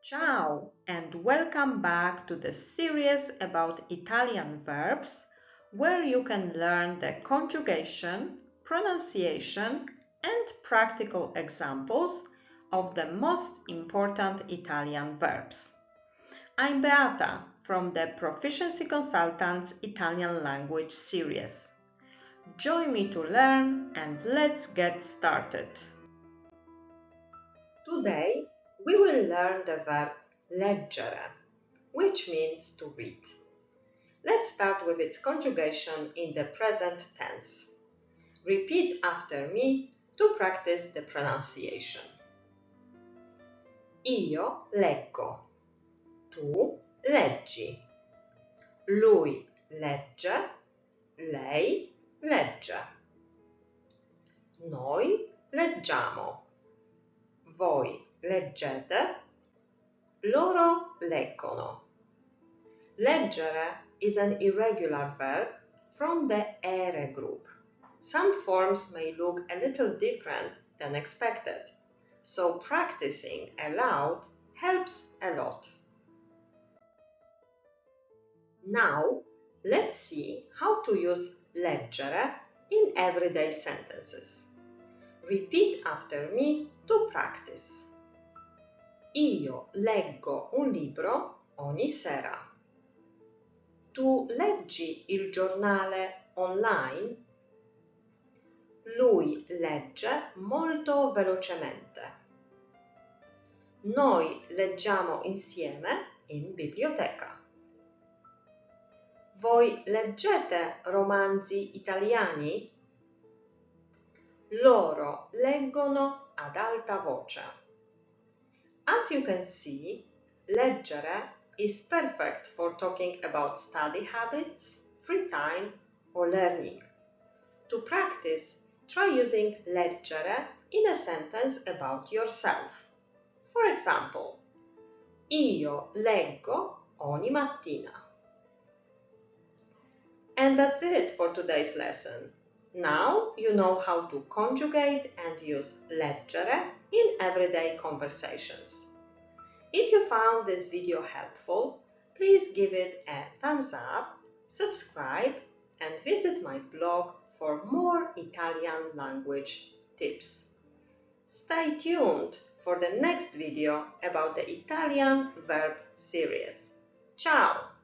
Ciao and welcome back to the series about Italian verbs, where you can learn the conjugation, pronunciation, and practical examples of the most important Italian verbs. I'm Beata from the Proficiency Consultant's Italian language series. Join me to learn and let's get started. Today, we will learn the verb leggere, which means to read. Let's start with its conjugation in the present tense. Repeat after me to practice the pronunciation. Io leggo. Tu leggi. Lui legge. Lei legge. Noi leggiamo. Voi leggete. Loro leggono. Leggere is an irregular verb from the ere group. Some forms may look a little different than expected, so practicing aloud helps a lot. Now, let's see how to use leggere in everyday sentences. Repeat after me to practice. Io leggo un libro ogni sera. Tu leggi il giornale online? Lui legge molto velocemente. Noi leggiamo insieme in biblioteca. Voi leggete romanzi italiani? Loro leggono ad alta voce. As you can see, leggere is perfect for talking about study habits, free time, or learning. To practice, try using leggere in a sentence about yourself. For example, io leggo ogni mattina. And that's it for today's lesson. Now you know how to conjugate and use leggere in everyday conversations. If you found this video helpful, please give it a thumbs up, subscribe, and visit my blog for more Italian language tips. Stay tuned for the next video about the Italian verb series. Ciao!